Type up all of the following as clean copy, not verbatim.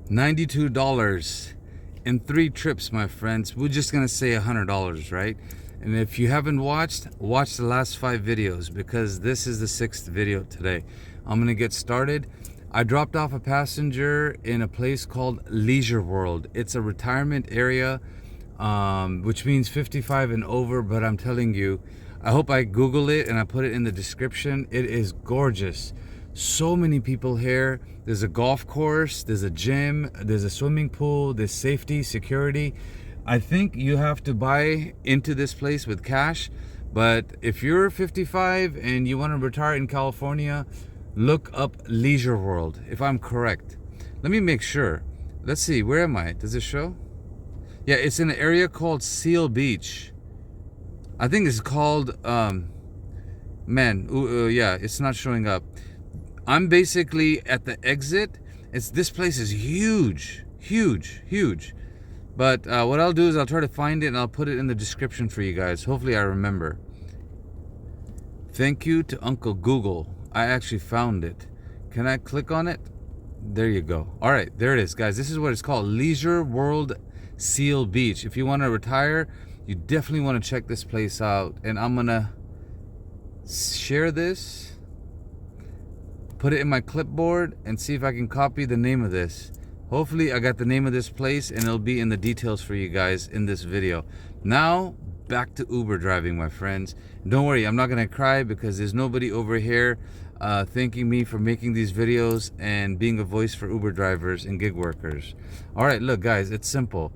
$92 in 3 trips, my friends. We're just gonna say $100, right? And if you haven't watched, watch the last 5 videos, because this is the 6th video today. I'm gonna get started. I dropped off a passenger in a place called Leisure World. It's a retirement area, which means 55 and over, but I'm telling you, I hope I Google it and I put it in the description. It is gorgeous. So many people here. There's a golf course, there's a gym, there's a swimming pool, there's safety, security. I think you have to buy into this place with cash, but if you're 55 and you want to retire in California, look up Leisure World, if I'm correct. Let me make sure. Let's see, where am I? Does it show? Yeah, it's in an area called Seal Beach. I think it's called, yeah, it's not showing up. I'm basically at the exit. This place is huge, huge, huge. But what I'll do is I'll try to find it and I'll put it in the description for you guys. Hopefully I remember. Thank you to Uncle Google. I actually found it. Can I click on it? There you go. All right, there it is, guys. This is what it's called, Leisure World Seal Beach. If you want to retire, you definitely want to check this place out. And I'm gonna share this, put it in my clipboard, and see if I can copy the name of this. Hopefully I got the name of this place and it'll be in the details for you guys in this video. Now back to Uber driving, my friends. Don't worry, I'm not gonna cry, because there's nobody over here thanking me for making these videos and being a voice for Uber drivers and gig workers. All right, look guys, it's simple.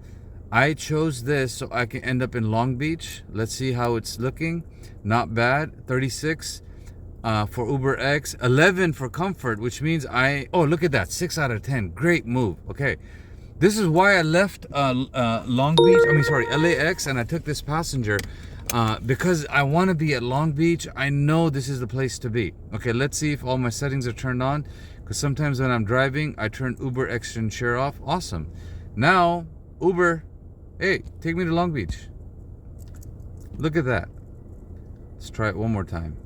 I chose this so I can end up in Long Beach. Let's see how it's looking. Not bad. 36 for Uber X, 11 for comfort, which means oh, look at that, 6 out of 10. Great move. Okay, this is why I left Long Beach, LAX, and I took this passenger because I want to be at Long Beach. I know this is the place to be. Okay, let's see if all my settings are turned on, because sometimes when I'm driving I turn Uber X and share off. Awesome. Now Uber, hey, take me to Long Beach. Look at that. Let's try it one more time.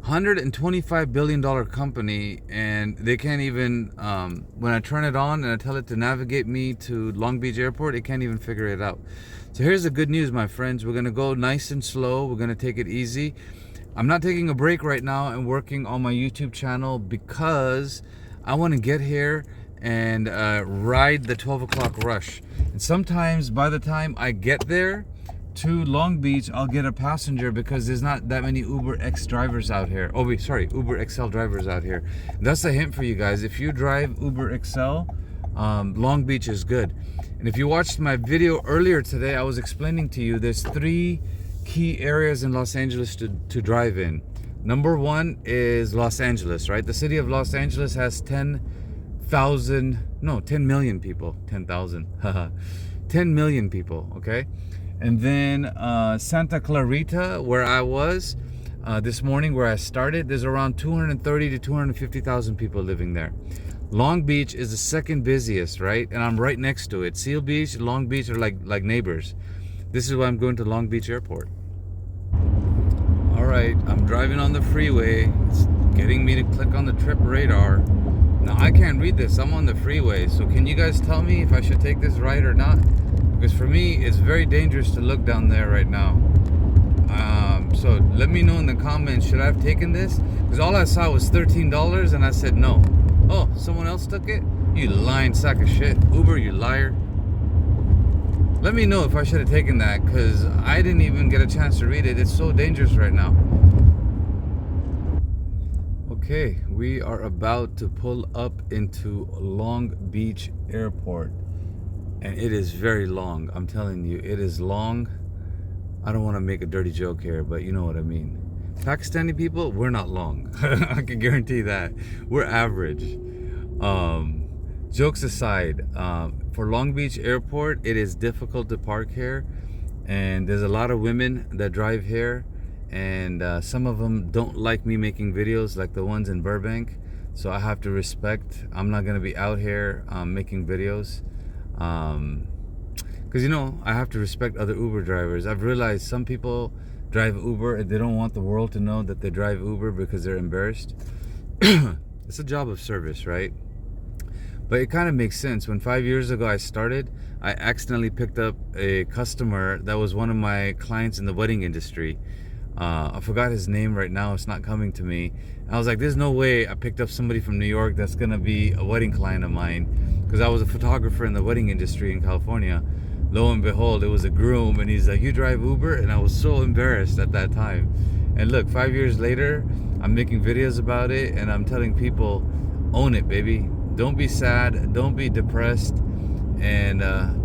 $125 billion company, and they can't even, when I turn it on and I tell it to navigate me to Long Beach Airport, it can't even figure it out. So here's the good news, my friends. We're gonna go nice and slow. We're gonna take it easy. I'm not taking a break right now and working on my YouTube channel, because I want to get here and ride the 12 o'clock rush. And sometimes by the time I get there to Long Beach, I'll get a passenger, because there's not that many Uber X drivers out here. Uber XL drivers out here. That's a hint for you guys. If you drive Uber XL, Long Beach is good. And if you watched my video earlier today, I was explaining to you there's 3 key areas in Los Angeles to drive in. Number 1 is Los Angeles, right? The city of Los Angeles has 10 million people. 10,000. 10 million people, okay? And then Santa Clarita, where I was this morning, where I started, there's around 230 to 250,000 people living there. Long Beach is the second busiest, right? And I'm right next to it. Seal Beach, Long Beach are like neighbors. This is why I'm going to Long Beach Airport. All right, I'm driving on the freeway. It's getting me to click on the trip radar. Now I can't read this, I'm on the freeway. So can you guys tell me if I should take this ride or not? Because for me, it's very dangerous to look down there right now. So let me know in the comments, should I have taken this? Because all I saw was $13 and I said no. Oh, someone else took it? You lying sack of shit. Uber, you liar. Let me know if I should have taken that, because I didn't even get a chance to read it. It's so dangerous right now. Okay, we are about to pull up into Long Beach Airport. And it is very long. I'm telling you, it is long. I don't want to make a dirty joke here, but you know what I mean. Pakistani people, we're not long. I can guarantee that. We're average. Jokes aside, for Long Beach Airport, it is difficult to park here. And there's a lot of women that drive here. And some of them don't like me making videos like the ones in Burbank. So I have to respect. I'm not going to be out here making videos. Because, you know, I have to respect other Uber drivers. I've realized some people drive Uber and they don't want the world to know that they drive Uber because they're embarrassed. It's a job of service, right? But it kind of makes sense. When 5 years ago I started, I accidentally picked up a customer that was one of my clients in the wedding industry. I forgot his name right now. It's not coming to me. I was like, there's no way I picked up somebody from New York that's going to be a wedding client of mine, because I was a photographer in the wedding industry in California. Lo and behold, it was a groom, and he's like, you drive Uber? And I was so embarrassed at that time. And look, 5 years later, I'm making videos about it, and I'm telling people, own it, baby. Don't be sad. Don't be depressed. And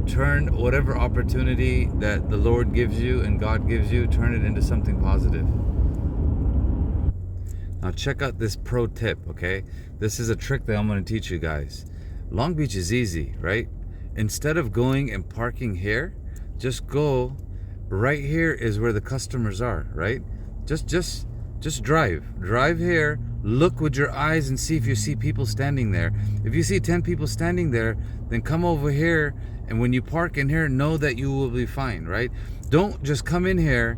turn whatever opportunity that the Lord gives you and God gives you, turn it into something positive. Now check out this pro tip, okay? This is a trick that I'm going to teach you guys. Long Beach is easy, right? Instead of going and parking here, just go right here is where the customers are, right? Just drive here, look with your eyes and see if you see people standing there. If you see 10 people standing there, then come over here, and when you park in here, know that you will be fine, right? Don't just come in here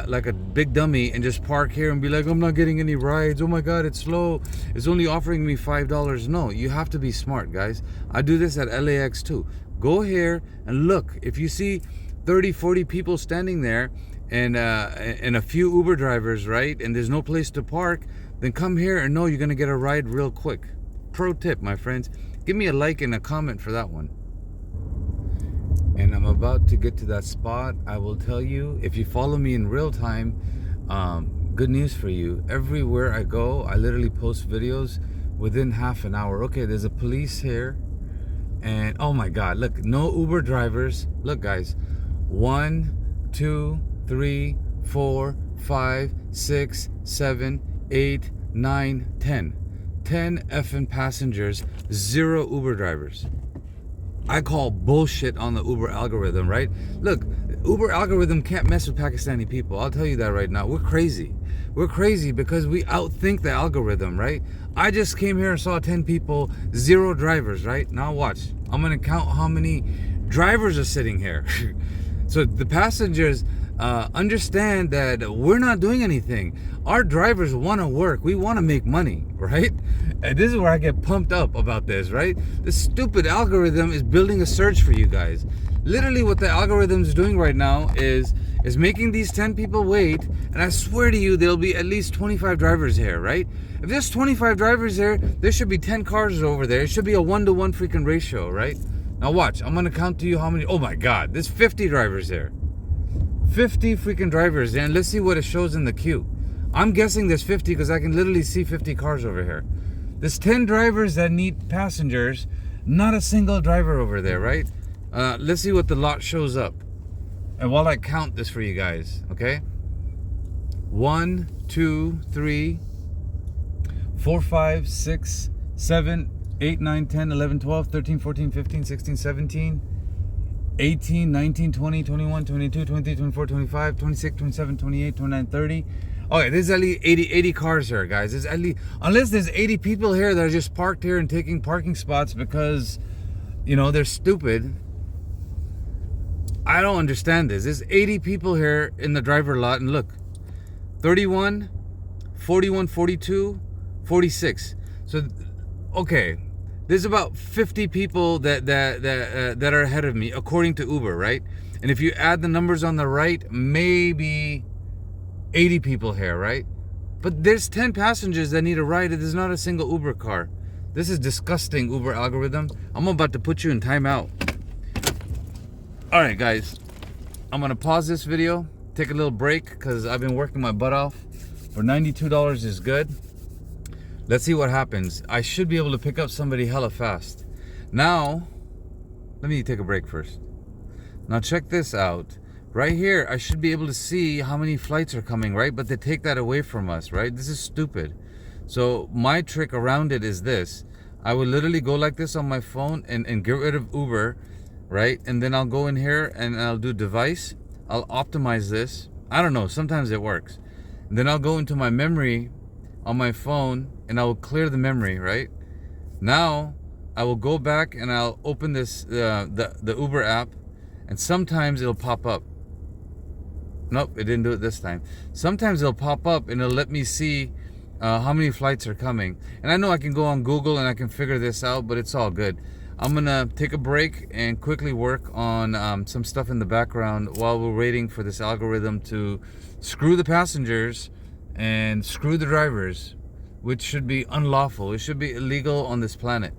like a big dummy and just park here and be like, I'm not getting any rides, oh my god, it's slow, it's only offering me $5. No, you have to be smart, guys. I do this at LAX too. Go here and look. If you see 30-40 people standing there and a few Uber drivers, right, and there's no place to park, then come here and know you're gonna get a ride real quick. Pro tip, my friends. Give me a like and a comment for that one. And I'm about to get to that spot. I will tell you, if you follow me in real time, good news for you. Everywhere I go, I literally post videos within half an hour. Okay, there's a police here, and oh my god, look, no Uber drivers. Look, guys, 1, 2, 3, 4, 5, 6, 7, 8, 9, 10 effing passengers, 0 Uber drivers. I call bullshit on the Uber algorithm, right? Look, Uber algorithm can't mess with Pakistani people. I'll tell you that right now. We're crazy. We're crazy because we outthink the algorithm, right? I just came here and saw 10 people, 0 drivers, right? Now watch. I'm going to count how many drivers are sitting here. So the passengers understand that we're not doing anything. Our drivers want to work. We want to make money, right? And this is where I get pumped up about this, right? This stupid algorithm is building a surge for you guys. Literally what the algorithm is doing right now is making these 10 people wait, and I swear to you there'll be at least 25 drivers here, right? If there's 25 drivers there, there should be 10 cars over there. It should be a 1-to-1 freaking ratio, right? Now watch, I'm gonna count to you how many. Oh my god, there's 50 drivers there. 50 freaking drivers there, and let's see what it shows in the queue. I'm guessing there's 50 because I can literally see 50 cars over here. There's 10 drivers that need passengers, not a single driver over there, right? Let's see what the lot shows up. And while I count this for you guys, okay? 1, 2, 3, 4, 5, 6, 7, 8, 9, 10, 11, 12, 13, 14, 15, 16, 17, 18, 19, 20, 21, 22, 23, 24, 25, 26, 27, 28, 29, 30. Okay, there's at least 80 cars here, guys. There's at least, unless there's 80 people here that are just parked here and taking parking spots because, you know, they're stupid. I don't understand this. There's 80 people here in the driver lot, and look, 31, 41, 42, 46. So, okay, there's about 50 people that are ahead of me, according to Uber, right? And if you add the numbers on the right, maybe 80 people here, right? But there's 10 passengers that need a ride, and there's not a single Uber car. This is disgusting, Uber algorithm. I'm about to put you in timeout. All right, guys, I'm gonna pause this video, take a little break because I've been working my butt off. For $92 is good. Let's see what happens. I should be able to pick up somebody hella fast. Now, let me take a break first. Now check this out. Right here, I should be able to see how many flights are coming, right? But they take that away from us, right? This is stupid. So my trick around it is this. I would literally go like this on my phone and get rid of Uber, right? And then I'll go in here and I'll do device. I'll optimize this. I don't know, sometimes it works. And then I'll go into my memory on my phone and I will clear the memory, right? Now I will go back and I'll open this the Uber app, and sometimes it'll pop up. Nope, it didn't do it this time. Sometimes it'll pop up and it'll let me see how many flights are coming. And I know I can go on Google and I can figure this out, but it's all good. I'm gonna take a break and quickly work on some stuff in the background while we're waiting for this algorithm to screw the passengers and screw the drivers, which should be unlawful. It should be illegal on this planet.